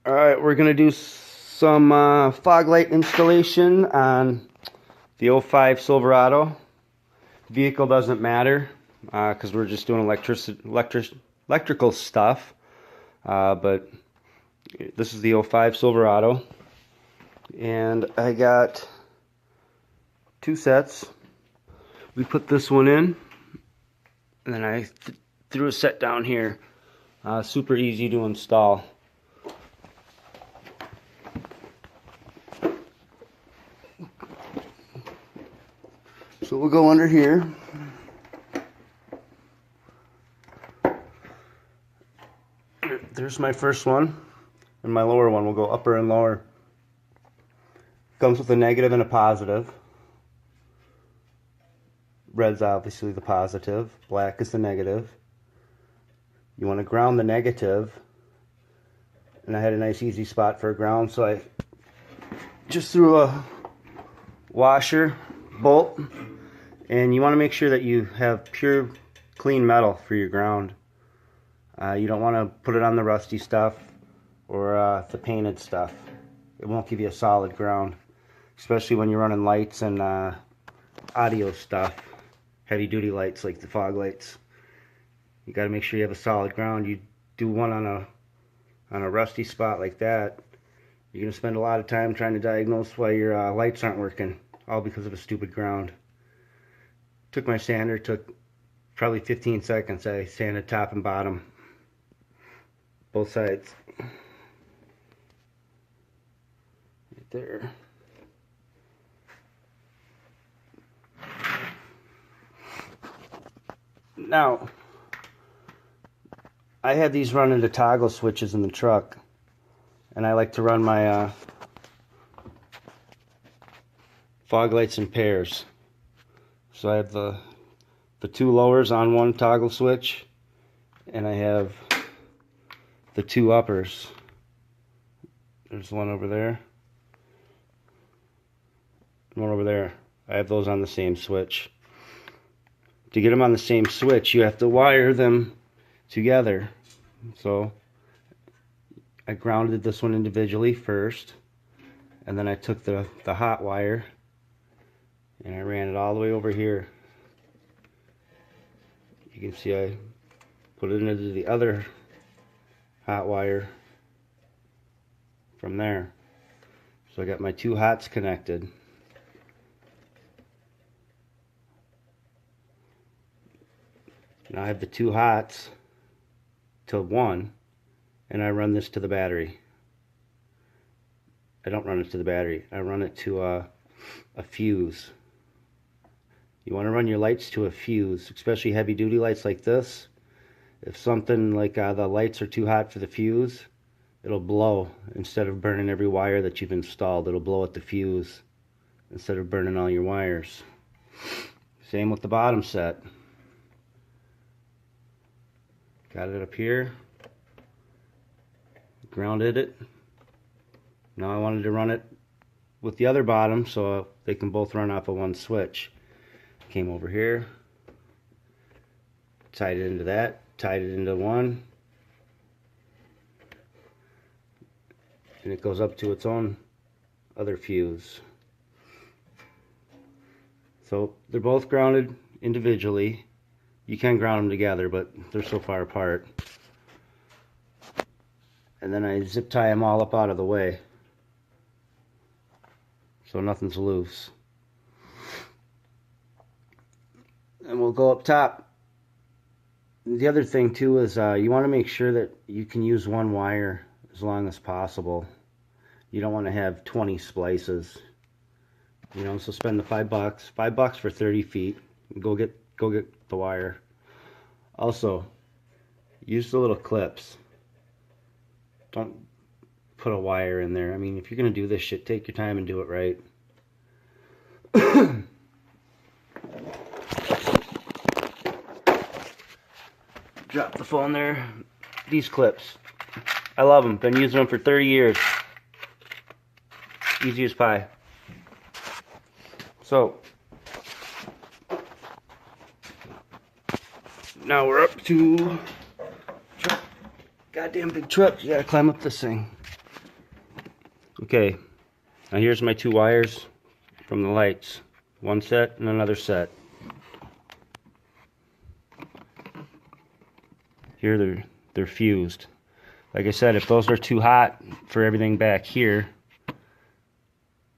Alright, we're going to do some fog light installation on the '05 Silverado. Vehicle doesn't matter because we're just doing electrical stuff. But this is the '05 Silverado. And I got two sets. We put this one in, and then I threw a set down here. Super easy to install. So we'll go under here. There's my first one, and my lower one will go upper and lower. Comes with a negative and a positive. Red's obviously the positive, black is the negative. You want to ground the negative, and I had a nice easy spot for a ground, so I just threw a washer bolt. And you want to make sure that you have pure clean metal for your ground. You don't want to put it on the rusty stuff or the painted stuff. It won't give you a solid ground, especially when you're running lights and audio stuff, heavy duty lights like the fog lights. You got to make sure you have a solid ground. You do one on a rusty spot like that, you're going to spend a lot of time trying to diagnose why your lights aren't working, all because of a stupid ground. Took my sander, took probably 15 seconds. I sanded top and bottom, both sides. Right there. Now, I had these run into toggle switches in the truck, and I like to run my fog lights in pairs. So I have the two lowers on one toggle switch, and I have the two uppers. There's one over there, and one over there. I have those on the same switch. To get them on the same switch, you have to wire them together. So I grounded this one individually first, and then I took the hot wire and I ran it all the way over here. You can see I put it into the other hot wire from there. So I got my two hots connected. Now I have the two hots to one, and I run this to the battery. I don't run it to the battery. I run it to a fuse. You want to run your lights to a fuse, especially heavy duty lights like this. If something like the lights are too hot for the fuse, it'll blow. Instead of burning every wire that you've installed, it'll blow at the fuse instead of burning all your wires. Same with the bottom set. Got it up here, grounded it. Now I wanted to run it with the other bottom so they can both run off of one switch. Came over here, tied it into that, tied it into one, and it goes up to its own other fuse. So they're both grounded individually. You can ground them together, but they're so far apart. And then I zip tie them all up out of the way, so nothing's loose. And we'll go up top. The other thing too is you want to make sure that you can use one wire as long as possible. You don't want to have 20 splices. You know, so spend the $5 for 30 feet. Go get the wire. Also, use the little clips. Don't put a wire in there. I mean, if you're gonna do this shit, take your time and do it right. Drop the phone there. These clips, I love them. Been using them for 30 years. Easy as pie. So now we're up to goddamn big truck. You gotta climb up this thing. Okay, now here's my two wires from the lights. One set and another set. Here they're fused. Like I said, if those are too hot for everything back here,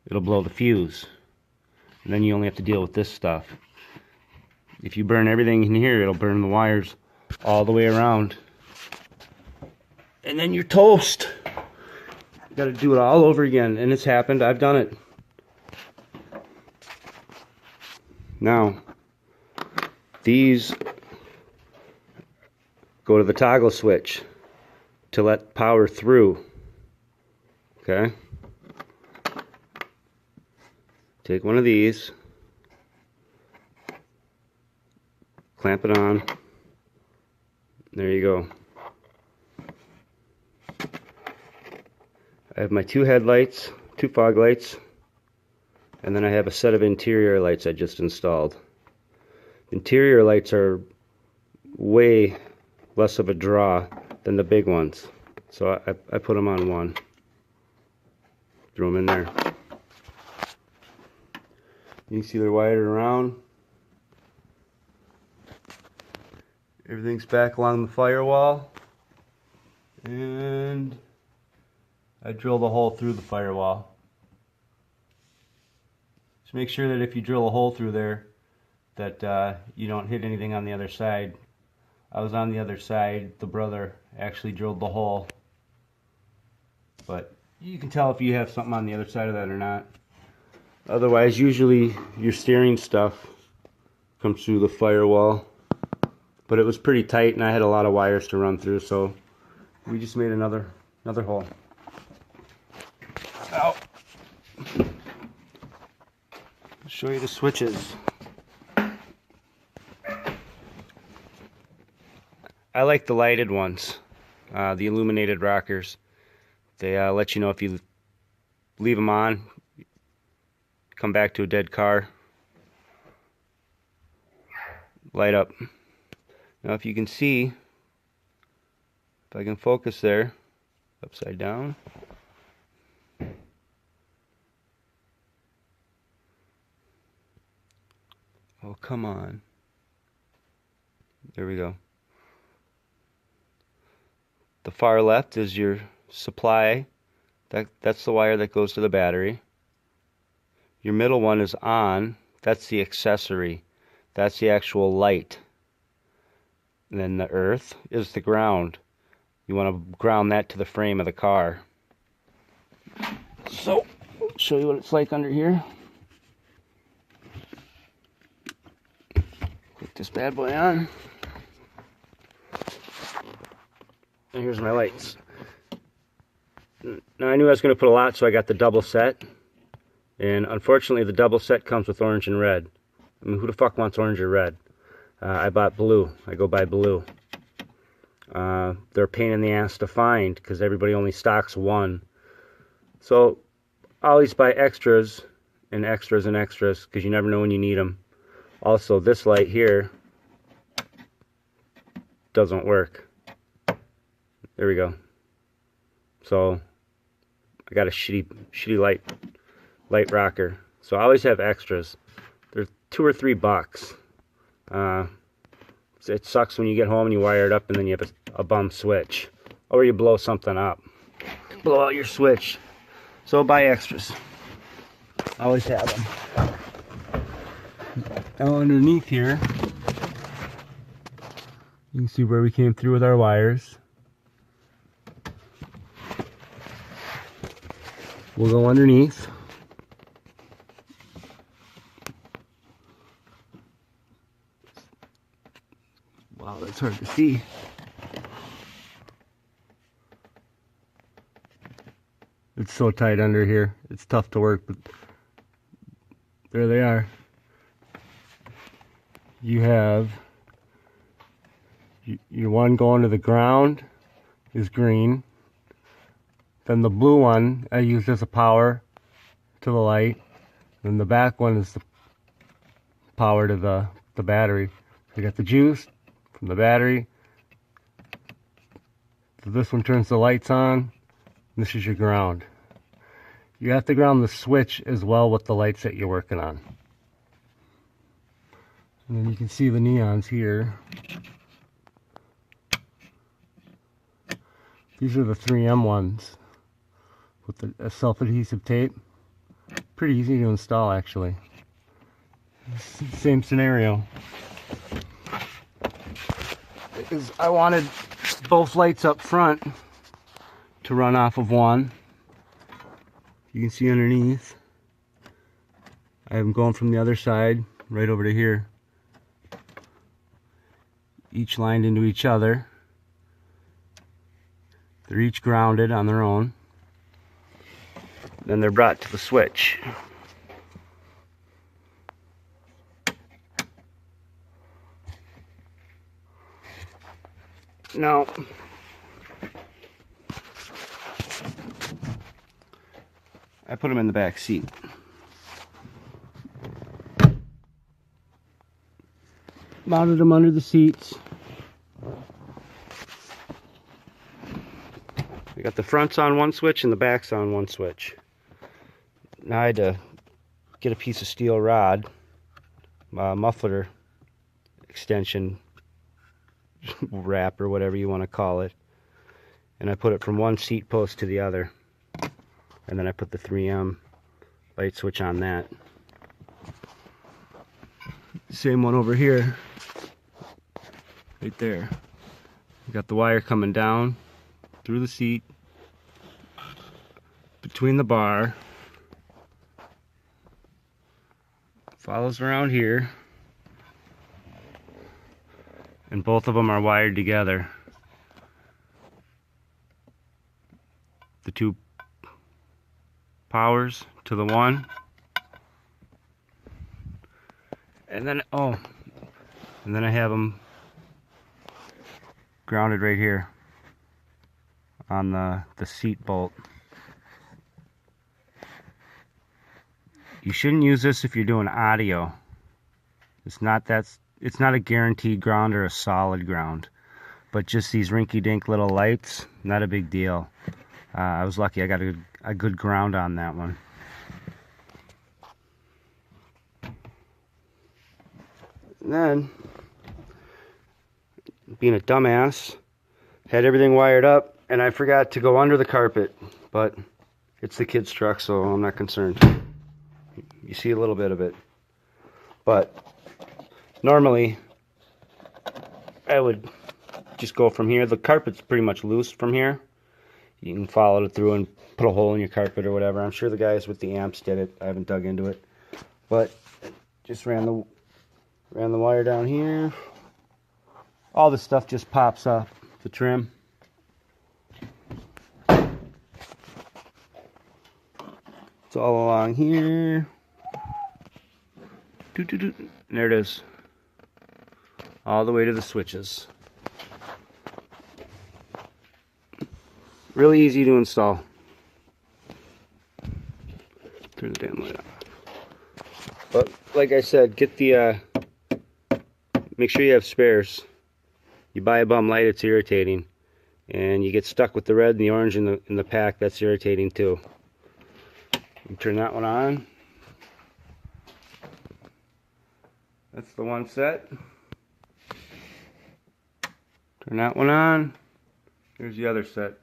it'll blow the fuse. And then you only have to deal with this stuff. If you burn everything in here, it'll burn the wires all the way around. And then you're toast. You gotta do it all over again. And it's happened. I've done it. Now, these go to the toggle switch to let power through. Okay? Take one of these, clamp it on. There you go. I have my two headlights, two fog lights, and then I have a set of interior lights I just installed. Interior lights are way less of a draw than the big ones, so I put them on one. Threw them in there. You can see they're wired around. Everything's back along the firewall, and I drilled a hole through the firewall. Just make sure that if you drill a hole through there that you don't hit anything on the other side. I was on the other side. The brother actually drilled the hole, but you can tell if you have something on the other side of that or not. Otherwise, usually your steering stuff comes through the firewall, but it was pretty tight and I had a lot of wires to run through, so we just made another hole. Ow. I'll show you the switches. I like the lighted ones, the illuminated rockers. They let you know if you leave them on, come back to a dead car, light up. Now if you can see, if I can focus there, upside down. Oh, come on. There we go. The far left is your supply. That's the wire that goes to the battery. Your middle one is on. That's the accessory. That's the actual light. And then the earth is the ground. You want to ground that to the frame of the car. So, I'll show you what it's like under here. Click this bad boy on. And here's my lights. Now I knew I was going to put a lot, so I got the double set. And unfortunately the double set comes with orange and red. I mean, who the fuck wants orange or red? I bought blue. I go buy blue. They're a pain in the ass to find because everybody only stocks one. So I always buy extras and extras and extras because you never know when you need them. Also, this light here doesn't work. There we go. So I got a shitty light rocker. So I always have extras. They're $2 or $3. It sucks when you get home and you wire it up and then you have a bum switch, or you blow something up, blow out your switch. So buy extras. I always have them. Now underneath here, you can see where we came through with our wires. We'll go underneath. Wow, that's hard to see. It's so tight under here. It's tough to work, but there they are. You have your one going to the ground is green. Then the blue one I used as a power to the light. Then the back one is the power to the battery. You got the juice from the battery. So this one turns the lights on. This is your ground. You have to ground the switch as well with the lights that you're working on. And then you can see the neons here. These are the 3M ones with the self-adhesive tape. Pretty easy to install, actually. Same scenario. Because I wanted both lights up front to run off of one. You can see underneath. I have them going from the other side right over to here. Each lined into each other. They're each grounded on their own. Then they're brought to the switch. Now, I put them in the back seat. Mounted them under the seats. We got the fronts on one switch and the backs on one switch. Now I had to get a piece of steel rod, muffler extension wrap or whatever you want to call it, and I put it from one seat post to the other, and then I put the 3M light switch on that. Same one over here, right there. We got the wire coming down through the seat, between the bar, follows around here, and both of them are wired together. The two powers to the one, and then I have them grounded right here on the seat bolt. You shouldn't use this if you're doing audio. It's not a guaranteed ground or a solid ground, but just these rinky-dink little lights, not a big deal. I was lucky I got a good ground on that one. And then, being a dumbass, had everything wired up, and I forgot to go under the carpet, but it's the kids' truck, so I'm not concerned. You see a little bit of it, but normally I would just go from here. The carpet's pretty much loose from here. You can follow it through and put a hole in your carpet or whatever. I'm sure the guys with the amps did it. I haven't dug into it, but just ran the wire down here. All this stuff just pops up, the trim. It's all along here. And there it is. All the way to the switches. Really easy to install. Turn the damn light off. But like I said, get the make sure you have spares. You buy a bum light, it's irritating, and you get stuck with the red and the orange in the pack. That's irritating too. You turn that one on. That's the one set. Turn that one on. Here's the other set.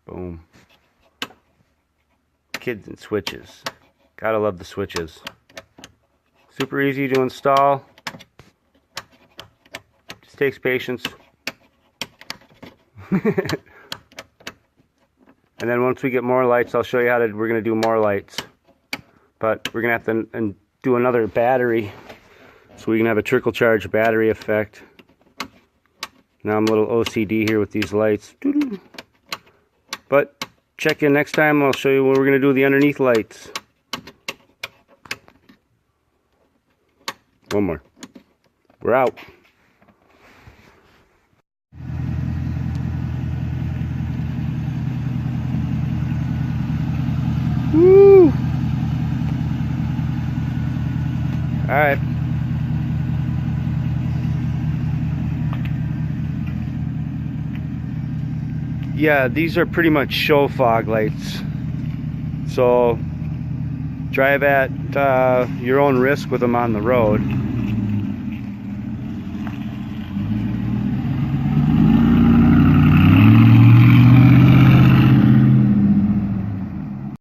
Boom. Kids and switches. Gotta love the switches. Super easy to install. Just takes patience. And then once we get more lights, I'll show you we're going to do more lights. But we're going to have to do another battery, so we can have a trickle charge battery effect. Now I'm a little OCD here with these lights. But check in next time, I'll show you what we're going to do with the underneath lights. One more. We're out. Woo! All right. Yeah, these are pretty much show fog lights. So drive at your own risk with them on the road.